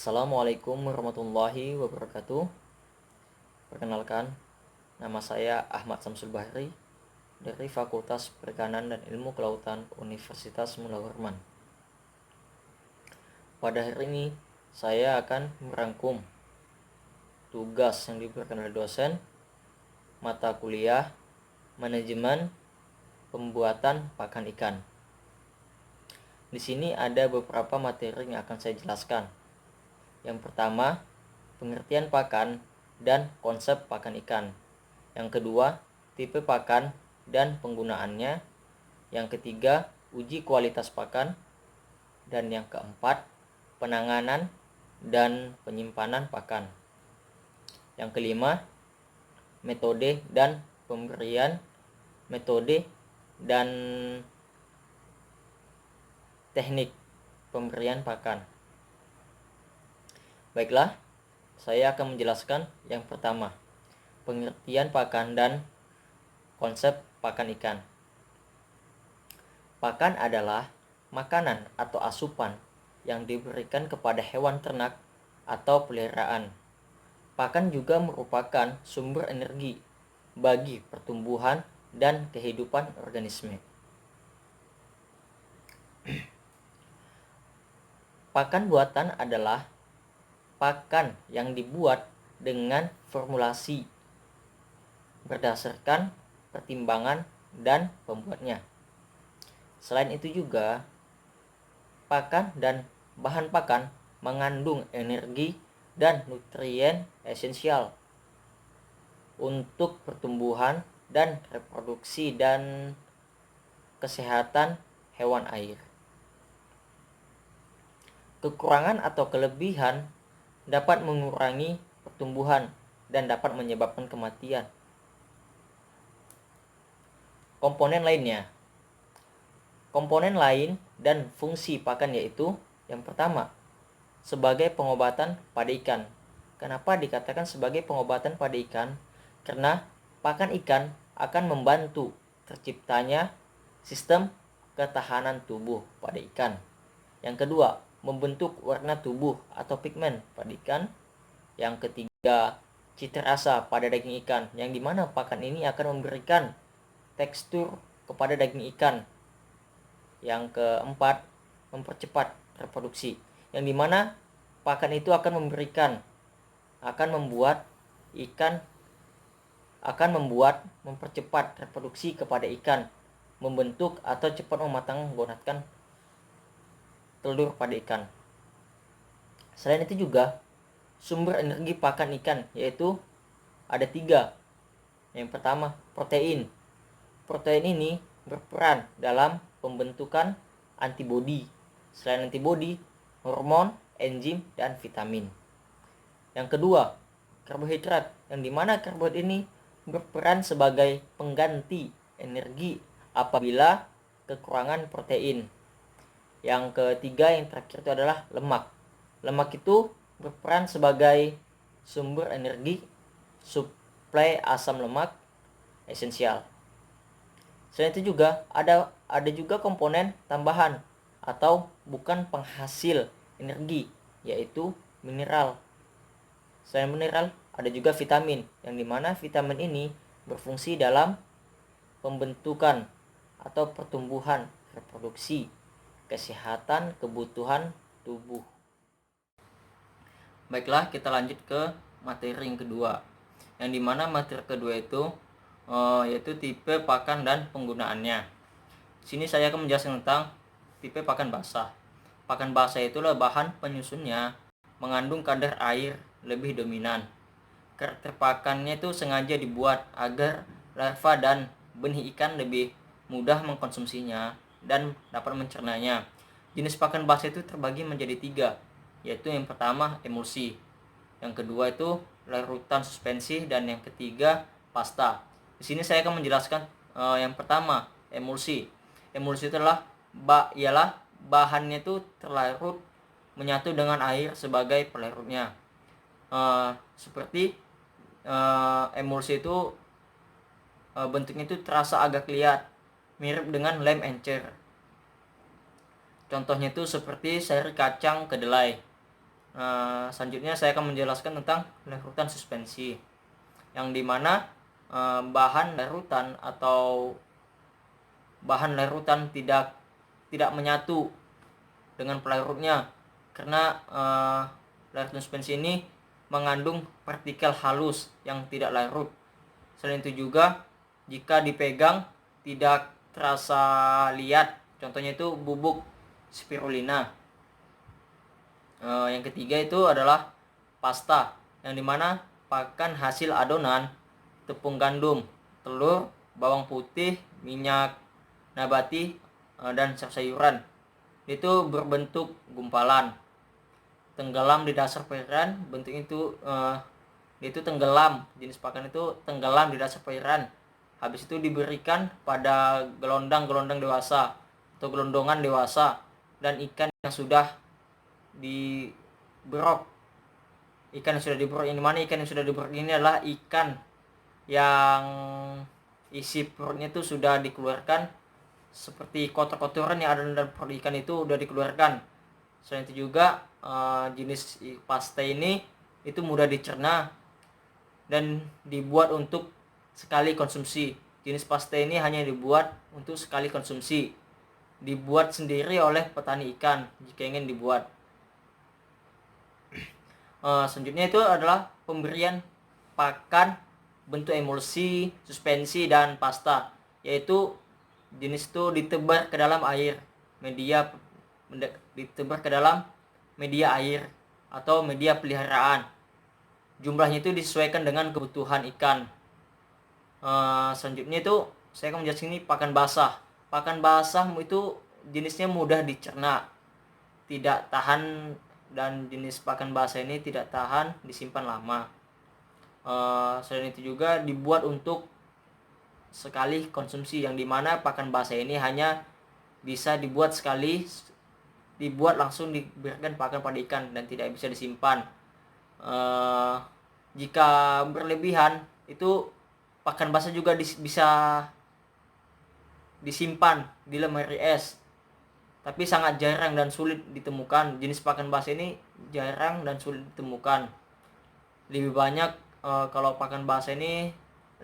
Assalamualaikum warahmatullahi wabarakatuh. Perkenalkan, nama saya Ahmad Samsul Bahri dari Fakultas Perikanan dan Ilmu Kelautan Universitas Mula Warman. Pada hari ini, saya akan merangkum tugas yang diberikan oleh dosen mata kuliah Manajemen Pembuatan Pakan Ikan. Di sini ada beberapa materi yang akan saya jelaskan. Yang pertama, pengertian pakan dan konsep pakan ikan. Yang kedua, tipe pakan dan penggunaannya. Yang ketiga, uji kualitas pakan. Dan yang keempat, penanganan dan penyimpanan pakan. Yang kelima, metode dan pemberian metode dan teknik pemberian pakan. Baiklah, saya akan menjelaskan yang pertama, pengertian pakan dan konsep pakan ikan. Pakan adalah makanan atau asupan yang diberikan kepada hewan ternak atau peliharaan. Pakan juga merupakan sumber energi bagi pertumbuhan dan kehidupan organisme. Pakan buatan adalah pakan yang dibuat dengan formulasi berdasarkan pertimbangan dan pembuatnya. Selain itu juga, pakan dan bahan pakan mengandung energi dan nutrien esensial untuk pertumbuhan dan reproduksi dan kesehatan hewan air. Kekurangan atau kelebihan dapat mengurangi pertumbuhan dan dapat menyebabkan kematian. Komponen lainnya. Komponen lain dan fungsi pakan yaitu yang pertama, sebagai pengobatan pada ikan. Kenapa dikatakan sebagai pengobatan pada ikan? Karena pakan ikan akan membantu terciptanya sistem ketahanan tubuh pada ikan. Yang kedua, membentuk warna tubuh atau pigmen pada ikan. Yang ketiga, cita rasa pada daging ikan, yang dimana pakan ini akan memberikan tekstur kepada daging ikan. Yang keempat, mempercepat reproduksi, yang dimana pakan itu akan mempercepat reproduksi kepada ikan, membentuk atau cepat menggunakan telur pada ikan. Selain itu juga, sumber energi pakan ikan yaitu ada 3. Yang pertama, protein. Protein ini berperan dalam pembentukan antibodi. Selain antibodi, hormon, enzim, dan vitamin. Yang kedua, karbohidrat, yang dimana karbohidrat ini berperan sebagai pengganti energi apabila kekurangan protein. Yang ketiga, yang terakhir itu adalah lemak. Lemak itu berperan sebagai sumber energi, suplai asam lemak esensial. Selain itu juga ada juga komponen tambahan atau bukan penghasil energi, yaitu mineral. Selain mineral, ada juga vitamin, yang dimana vitamin ini berfungsi dalam pembentukan atau pertumbuhan, reproduksi, kesehatan, kebutuhan tubuh. Baiklah, kita lanjut ke materi yang kedua, yang dimana materi kedua itu yaitu tipe pakan dan penggunaannya. Sini saya akan menjelaskan tentang tipe pakan basah. Pakan basah itulah bahan penyusunnya mengandung kadar air lebih dominan. Karakter pakannya itu sengaja dibuat agar larva dan benih ikan lebih mudah mengkonsumsinya dan dapat mencernanya. Jenis pakan basah itu terbagi menjadi 3, yaitu yang pertama emulsi, yang kedua itu larutan suspensi, dan yang ketiga pasta. Di sini saya akan menjelaskan yang pertama, emulsi. Emulsi itu ialah bahannya itu terlarut menyatu dengan air sebagai pelarutnya. Seperti emulsi itu bentuknya itu terasa agak liat, mirip dengan lem encer. Contohnya itu seperti sari kacang kedelai. Selanjutnya saya akan menjelaskan tentang larutan suspensi, yang dimana bahan larutan atau bahan larutan tidak menyatu dengan pelarutnya, karena larutan suspensi ini mengandung partikel halus yang tidak larut. Selain itu juga jika dipegang tidak terasa liat, contohnya itu bubuk spirulina. Yang ketiga itu adalah pasta, yang dimana pakan hasil adonan tepung gandum, telur, bawang putih, minyak nabati, dan sayuran. Itu berbentuk gumpalan, tenggelam di dasar perairan. Bentuk itu tenggelam, jenis pakan itu tenggelam di dasar perairan. Habis itu diberikan pada gelondang dewasa atau gelondongan dewasa dan ikan yang sudah diberok. Ikan yang sudah diberok, ini mana ikan yang sudah diberok ini adalah ikan yang isi perutnya itu sudah dikeluarkan, seperti kotor-kotoran yang ada dalam perut ikan itu sudah dikeluarkan. Selain itu juga jenis pasta ini itu mudah dicerna dan dibuat untuk sekali konsumsi. Jenis pasta ini hanya dibuat untuk sekali konsumsi, dibuat sendiri oleh petani ikan jika ingin dibuat. Selanjutnya itu adalah pemberian pakan bentuk emulsi, suspensi, dan pasta, yaitu jenis itu ditebar ke dalam air, ditebar ke dalam media air atau media peliharaan. Jumlahnya itu disesuaikan dengan kebutuhan ikan. Selanjutnya itu saya akan menjelaskan ini pakan basah. Pakan basah itu jenisnya mudah dicerna, tidak tahan, dan jenis pakan basah ini tidak tahan disimpan lama. Selain itu juga dibuat untuk sekali konsumsi, yang dimana pakan basah ini hanya bisa dibuat sekali, dibuat langsung diberikan pakan pada ikan dan tidak bisa disimpan. Jika berlebihan itu pakan basah juga bisa disimpan di lemari es, tapi sangat jarang dan sulit ditemukan. Jenis pakan basah ini jarang dan sulit ditemukan. Lebih banyak kalau pakan basah ini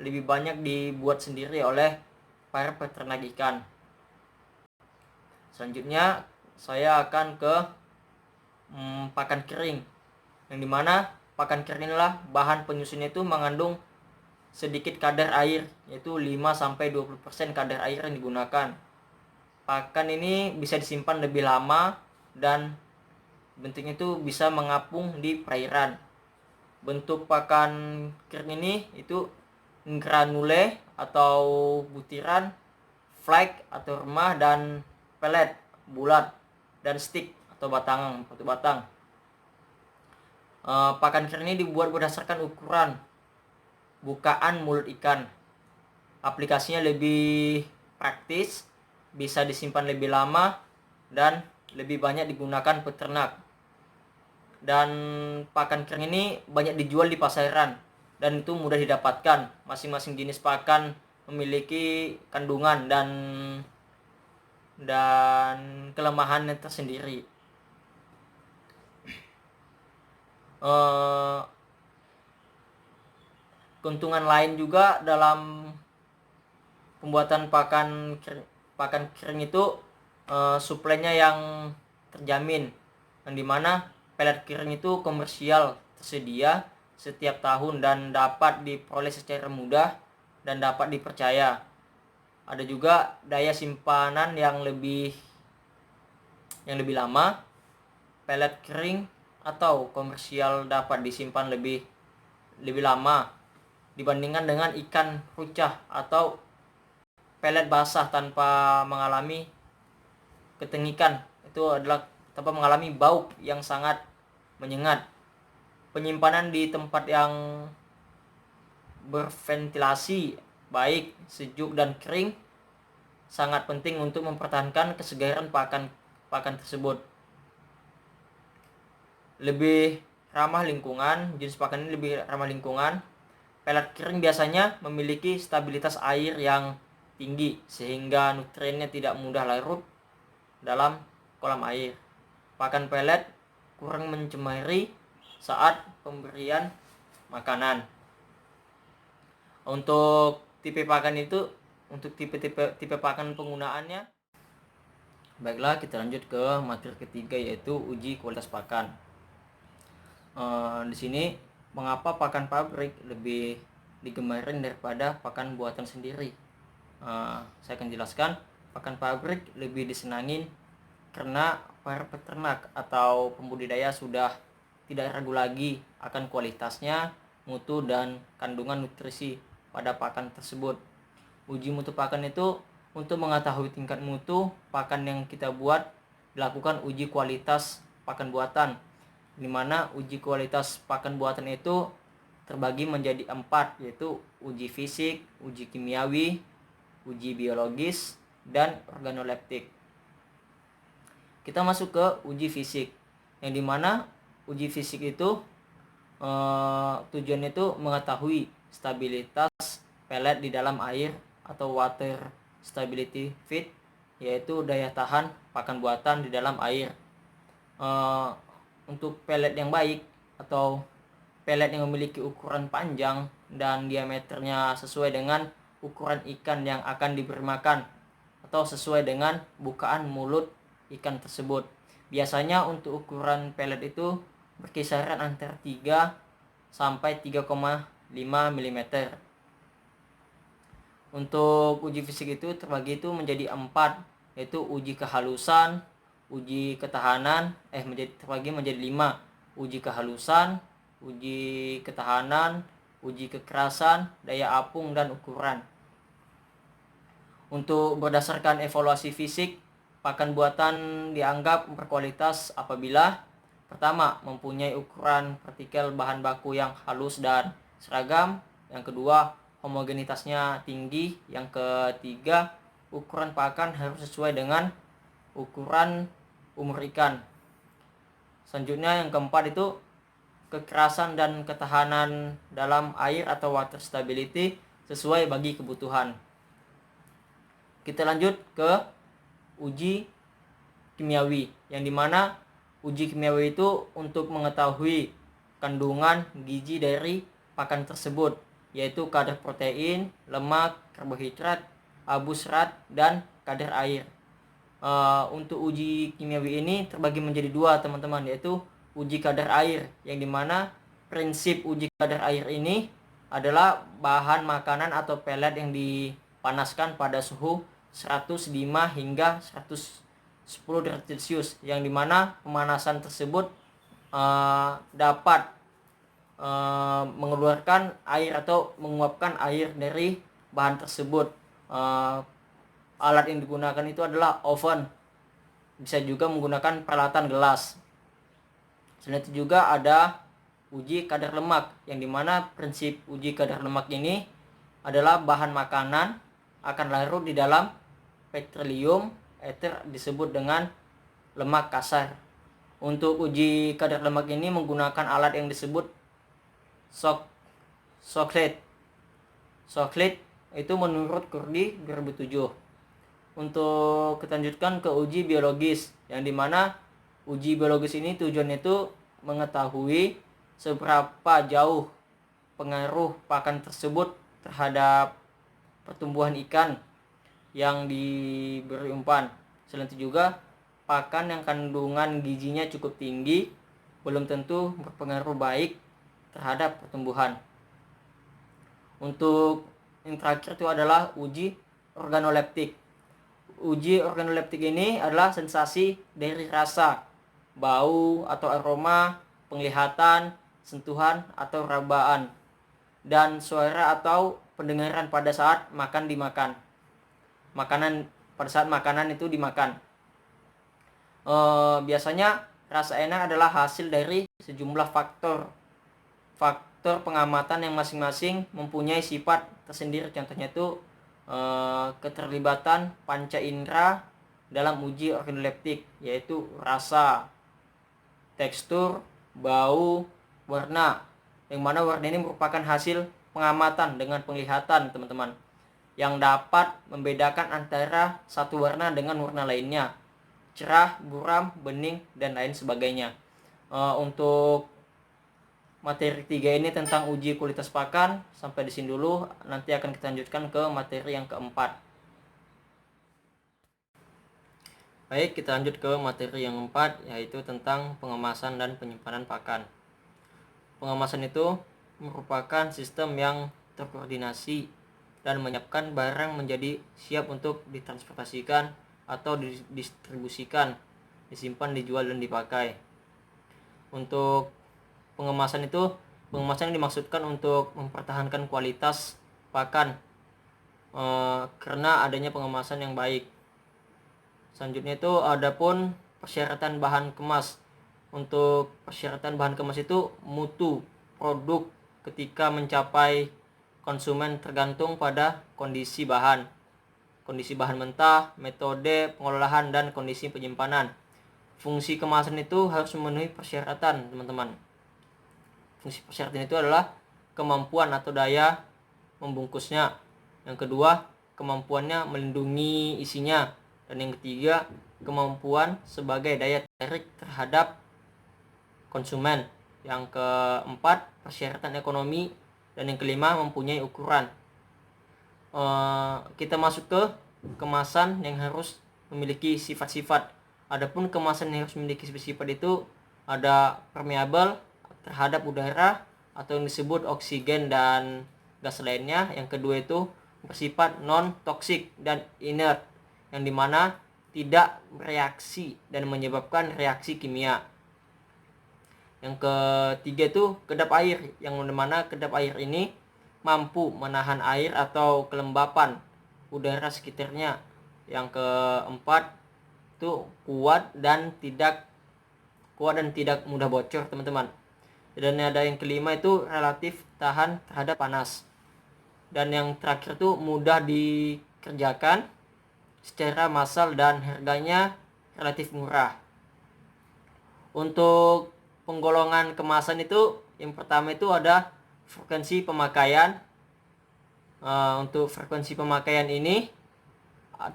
lebih banyak dibuat sendiri oleh para peternak ikan. Selanjutnya saya akan ke pakan kering, yang dimana pakan kering adalah bahan penyusunnya itu mengandung sedikit kadar air, yaitu 5-20% kadar air yang digunakan. Pakan ini bisa disimpan lebih lama dan bentuknya itu bisa mengapung di perairan. Bentuk pakan kering ini itu granule atau butiran, flake atau remah, dan pelet bulat, dan stick atau batang. Pakan kering ini dibuat berdasarkan ukuran bukaan mulut ikan. Aplikasinya lebih praktis, bisa disimpan lebih lama, dan lebih banyak digunakan peternak. Dan pakan kering ini banyak dijual di pasaran dan itu mudah didapatkan. Masing-masing jenis pakan memiliki kandungan dan kelemahannya tersendiri. Keuntungan lain juga dalam pembuatan pakan kering itu suplainya yang terjamin, yang dimana pelet kering itu komersial tersedia setiap tahun dan dapat diperoleh secara mudah dan dapat dipercaya. Ada juga daya simpanan yang lebih lama. Pelet kering atau komersial dapat disimpan lebih lama dibandingkan dengan ikan rucah atau pelet basah tanpa mengalami ketengikan. Itu adalah tanpa mengalami bau yang sangat menyengat. Penyimpanan di tempat yang berventilasi baik, sejuk, dan kering sangat penting untuk mempertahankan kesegaran pakan tersebut. Lebih ramah lingkungan, jenis pakan ini lebih ramah lingkungan. Pelet kering biasanya memiliki stabilitas air yang tinggi sehingga nutriennya tidak mudah larut dalam kolam air. Pakan pelet kurang mencemari saat pemberian makanan. Untuk tipe pakan itu, untuk tipe pakan penggunaannya. Baiklah, kita lanjut ke materi ketiga, yaitu uji kualitas pakan. Di sini mengapa pakan pabrik lebih digemarin daripada pakan buatan sendiri? Saya akan jelaskan. Pakan pabrik lebih disenangin karena para peternak atau pembudidaya sudah tidak ragu lagi akan kualitasnya, mutu, dan kandungan nutrisi pada pakan tersebut. Uji mutu pakan itu untuk mengetahui tingkat mutu pakan yang kita buat, dilakukan uji kualitas pakan buatan, di mana uji kualitas pakan buatan itu terbagi menjadi 4, yaitu uji fisik, uji kimiawi, uji biologis, dan organoleptik. Kita masuk ke uji fisik, yang dimana uji fisik itu tujuannya itu mengetahui stabilitas pelet di dalam air atau water stability fit, yaitu daya tahan pakan buatan di dalam air. Untuk pelet yang baik atau pelet yang memiliki ukuran panjang dan diameternya sesuai dengan ukuran ikan yang akan diberi makan atau sesuai dengan bukaan mulut ikan tersebut. Biasanya untuk ukuran pelet itu berkisaran antara 3 sampai 3,5 mm. Untuk uji fisik itu terbagi itu menjadi 4, yaitu uji kehalusan, uji ketahanan, terbagi menjadi 5. Uji kehalusan, uji ketahanan, uji kekerasan, daya apung, dan ukuran. Untuk berdasarkan evaluasi fisik, pakan buatan dianggap berkualitas apabila pertama, mempunyai ukuran partikel bahan baku yang halus dan seragam. Yang kedua, homogenitasnya tinggi. Yang ketiga, ukuran pakan harus sesuai dengan ukuran umur ikan. Selanjutnya yang keempat itu kekerasan dan ketahanan dalam air atau water stability sesuai bagi kebutuhan. Kita lanjut ke uji kimiawi, yang dimana uji kimiawi itu untuk mengetahui kandungan gizi dari pakan tersebut, yaitu kadar protein, lemak, karbohidrat, abu serat, dan kadar air. Untuk uji kimiawi ini terbagi menjadi 2, teman-teman, yaitu uji kadar air, yang dimana prinsip uji kadar air ini adalah bahan makanan atau pelet yang dipanaskan pada suhu 105 hingga 110 derajat Celcius, yang dimana pemanasan tersebut dapat mengeluarkan air atau menguapkan air dari bahan tersebut. Alat yang digunakan itu adalah oven, bisa juga menggunakan peralatan gelas. Selain itu juga ada uji kadar lemak, yang dimana prinsip uji kadar lemak ini adalah bahan makanan akan larut di dalam petroleum ether disebut dengan lemak kasar. Untuk uji kadar lemak ini menggunakan alat yang disebut Shockley itu menurut Kurdi 2007. Untuk kita lanjutkan ke uji biologis, yang dimana uji biologis ini tujuannya itu mengetahui seberapa jauh pengaruh pakan tersebut terhadap pertumbuhan ikan yang diberi umpan. Selain itu juga pakan yang kandungan gizinya cukup tinggi belum tentu berpengaruh baik terhadap pertumbuhan. Untuk yang terakhir itu adalah uji organoleptik. Uji organoleptik ini adalah sensasi dari rasa, bau atau aroma, penglihatan, sentuhan atau rabaan, dan suara atau pendengaran pada saat makanan itu dimakan. Biasanya rasa enak adalah hasil dari sejumlah faktor pengamatan yang masing-masing mempunyai sifat tersendiri. Contohnya itu keterlibatan panca indera dalam uji organoleptik, yaitu rasa, tekstur, bau, warna, yang mana warna ini merupakan hasil pengamatan dengan penglihatan, teman-teman, yang dapat membedakan antara satu warna dengan warna lainnya, cerah, buram, bening, dan lain sebagainya. Untuk materi 3 ini tentang uji kualitas pakan sampai di sini dulu. Nanti akan kita lanjutkan ke materi yang keempat. Baik, kita lanjut ke materi yang keempat, yaitu tentang pengemasan dan penyimpanan pakan. Pengemasan itu merupakan sistem yang terkoordinasi dan menyiapkan barang menjadi siap untuk ditransportasikan atau didistribusikan, disimpan, dijual, dan dipakai. Untuk pengemasan yang dimaksudkan untuk mempertahankan kualitas pakan karena adanya pengemasan yang baik. Selanjutnya itu adapun persyaratan bahan kemas. Untuk persyaratan bahan kemas itu mutu produk ketika mencapai konsumen tergantung pada kondisi bahan mentah, metode pengolahan, dan kondisi penyimpanan. Fungsi kemasan itu harus memenuhi persyaratan, teman-teman. Fungsi persyaratan itu adalah kemampuan atau daya membungkusnya. Yang kedua, kemampuannya melindungi isinya. Dan yang ketiga, kemampuan sebagai daya tarik terhadap konsumen. Yang keempat, persyaratan ekonomi. Dan yang kelima, mempunyai ukuran. Kita masuk ke kemasan yang harus memiliki sifat-sifat. Adapun kemasan yang harus memiliki sifat-sifat itu ada permeable terhadap udara atau yang disebut oksigen dan gas lainnya. Yang kedua itu bersifat non-toksik dan inert, yang dimana tidak bereaksi dan menyebabkan reaksi kimia. Yang ketiga itu kedap air, yang dimana kedap air ini mampu menahan air atau kelembapan udara sekitarnya. Yang keempat itu kuat dan tidak mudah bocor, teman-teman. Dan ada yang kelima itu relatif tahan terhadap panas. Dan yang terakhir itu mudah dikerjakan secara massal dan harganya relatif murah. Untuk penggolongan kemasan itu yang pertama itu ada frekuensi pemakaian. Untuk frekuensi pemakaian ini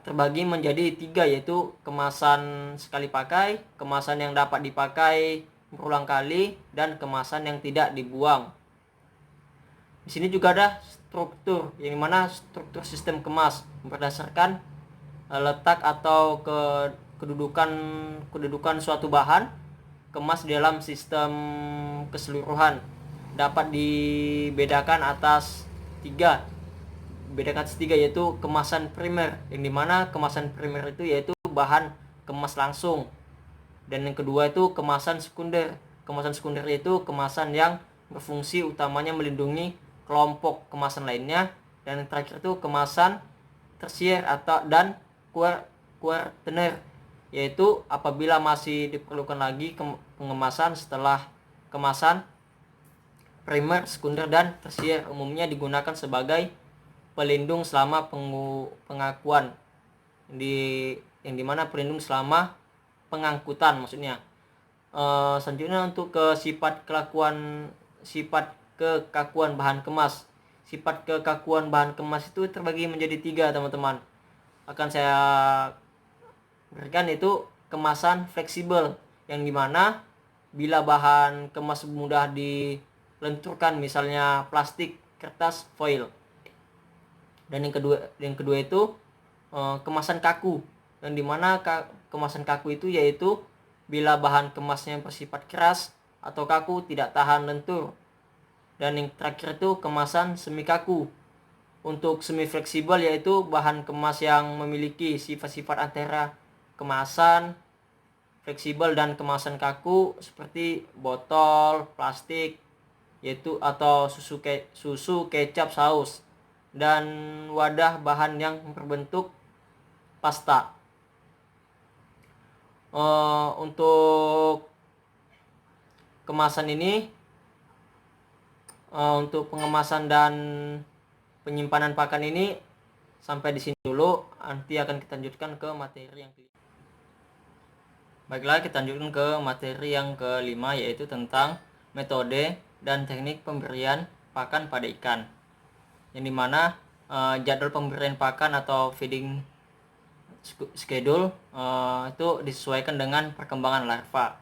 terbagi menjadi 3, yaitu kemasan sekali pakai, kemasan yang dapat dipakai berulang kali, dan kemasan yang tidak dibuang. Di sini juga ada struktur, yang dimana struktur sistem kemas berdasarkan letak atau kedudukan suatu bahan kemas dalam sistem keseluruhan. Dapat dibedakan atas 3, yaitu kemasan primer, yang dimana kemasan primer itu yaitu bahan kemas langsung. Dan yang kedua itu kemasan sekunder. Kemasan sekunder itu kemasan yang berfungsi utamanya melindungi kelompok kemasan lainnya. Dan yang terakhir itu kemasan tersier dan kuartener, yaitu apabila masih diperlukan lagi pengemasan setelah kemasan primer, sekunder, dan tersier. Umumnya digunakan sebagai pelindung selama pengakuan, yang dimana pelindung selama pengangkutan maksudnya. Selanjutnya untuk ke sifat kekakuan bahan kemas. Sifat kekakuan bahan kemas itu terbagi menjadi 3, teman-teman. Akan saya berikan itu kemasan fleksibel, yang dimana bila bahan kemas mudah dilenturkan, misalnya plastik, kertas, foil. Dan yang kedua itu kemasan kaku, yang dimana kemasan kaku itu yaitu bila bahan kemasnya bersifat keras atau kaku, tidak tahan lentur. Dan yang terakhir itu kemasan semi kaku. Untuk semi fleksibel yaitu bahan kemas yang memiliki sifat-sifat antara kemasan fleksibel dan kemasan kaku, seperti botol plastik yaitu atau susu, kecap, saus, dan wadah bahan yang berbentuk pasta. Untuk kemasan ini, untuk pengemasan dan penyimpanan pakan ini sampai di sini dulu. Nanti akan kita lanjutkan ke materi yang kelima. Baiklah, kita lanjutkan ke materi yang kelima, yaitu tentang metode dan teknik pemberian pakan pada ikan, yang dimana jadwal pemberian pakan atau feeding schedule itu disesuaikan dengan perkembangan larva,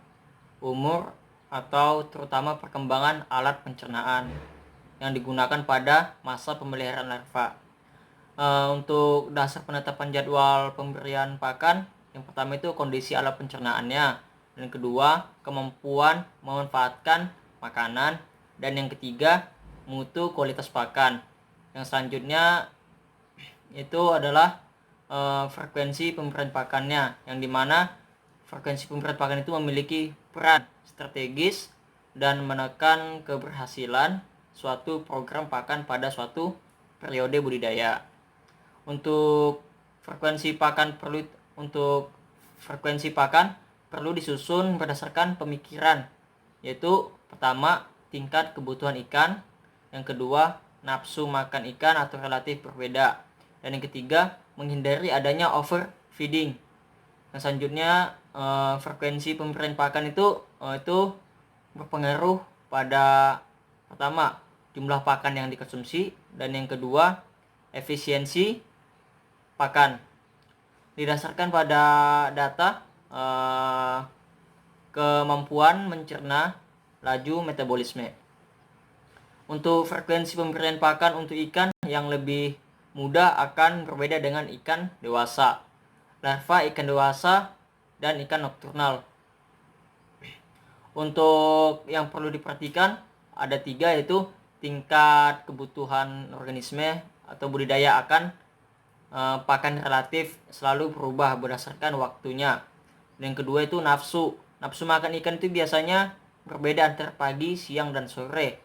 umur atau terutama perkembangan alat pencernaan yang digunakan pada masa pemeliharaan larva. Untuk dasar penetapan jadwal pemberian pakan, yang pertama itu kondisi alat pencernaannya, dan kedua kemampuan memanfaatkan makanan, dan yang ketiga mutu kualitas pakan. Yang selanjutnya itu adalah frekuensi pemberian pakannya, yang dimana frekuensi pemberian pakan itu memiliki peran strategis dan menekan keberhasilan suatu program pakan pada suatu periode budidaya. Untuk frekuensi pakan perlu disusun berdasarkan pemikiran, yaitu pertama tingkat kebutuhan ikan, yang kedua nafsu makan ikan atau relatif berbeda, dan yang ketiga menghindari adanya overfeeding. Yang selanjutnya frekuensi pemberian pakan itu berpengaruh pada pertama jumlah pakan yang dikonsumsi, dan yang kedua efisiensi pakan. Didasarkan pada data kemampuan mencerna, laju metabolisme. Untuk frekuensi pemberian pakan untuk ikan yang lebih muda akan berbeda dengan ikan dewasa, larva ikan dewasa, dan ikan nokturnal. Untuk yang perlu diperhatikan ada 3, yaitu tingkat kebutuhan organisme atau budidaya akan pakan relatif selalu berubah berdasarkan waktunya. Dan yang kedua itu nafsu makan ikan itu biasanya berbeda antara pagi, siang, dan sore.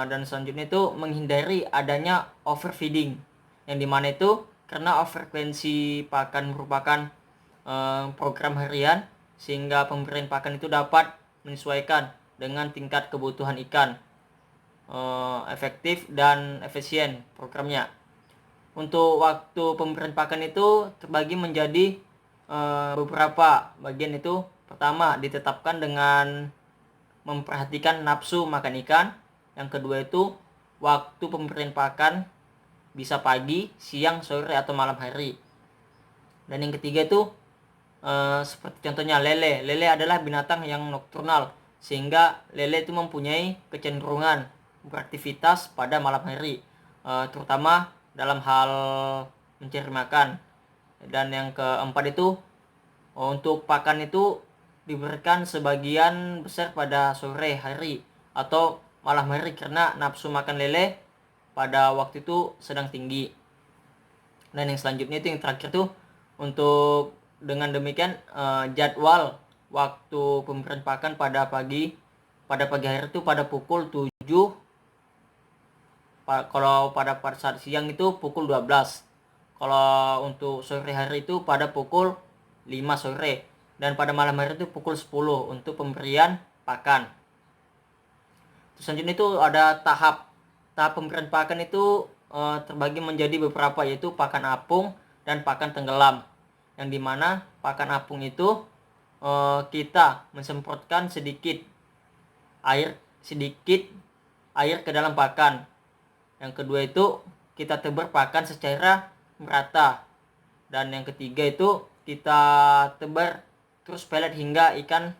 Dan selanjutnya itu menghindari adanya overfeeding, yang dimana itu karena frekuensi pakan merupakan program harian, sehingga pemberian pakan itu dapat menyesuaikan dengan tingkat kebutuhan ikan, efektif dan efisien programnya. Untuk waktu pemberian pakan itu terbagi menjadi beberapa bagian. Itu pertama ditetapkan dengan memperhatikan nafsu makan ikan. Yang kedua itu waktu pemberian pakan bisa pagi, siang, sore, atau malam hari. Dan yang ketiga itu seperti contohnya lele. Lele adalah binatang yang nokturnal, sehingga lele itu mempunyai kecenderungan beraktivitas pada malam hari, terutama dalam hal mencari makan. Dan yang keempat itu untuk pakan itu diberikan sebagian besar pada sore hari atau malam hari, karena nafsu makan lele pada waktu itu sedang tinggi. Dan yang selanjutnya itu yang terakhir tuh, untuk dengan demikian jadwal waktu pemberian pakan pada pagi hari itu pada pukul 7. Kalau pada saat siang itu pukul 12. Kalau untuk sore hari itu pada pukul 5 sore. Dan pada malam hari itu pukul 10 untuk pemberian pakan. Terus selanjutnya itu ada tahap pemberian pakan itu terbagi menjadi beberapa, yaitu pakan apung dan pakan tenggelam. Yang dimana pakan apung itu kita mensemprotkan sedikit air ke dalam pakan. Yang kedua itu kita tebar pakan secara merata. Dan yang ketiga itu kita tebar terus pelet hingga ikan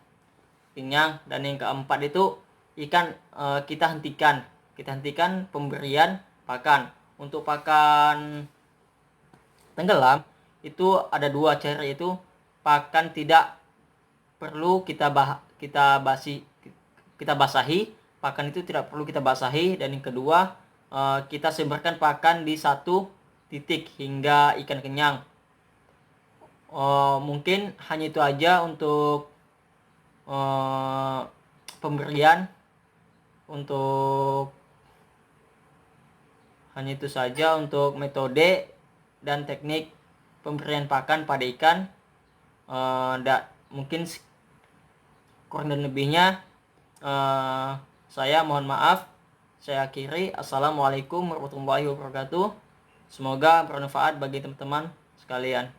kenyang. Dan yang keempat itu ikan kita hentikan pemberian pakan. Untuk pakan tenggelam itu ada 2 cara, yaitu pakan tidak perlu kita basahi. Pakan itu tidak perlu kita basahi. Dan yang kedua kita sebarkan pakan di satu titik hingga ikan kenyang. Mungkin hanya itu aja untuk pemberian. Hanya itu saja untuk metode dan teknik pemberian pakan pada ikan. Mungkin kurang dan lebihnya saya mohon maaf. Saya akhiri. Assalamualaikum warahmatullahi wabarakatuh. Semoga bermanfaat bagi teman-teman sekalian.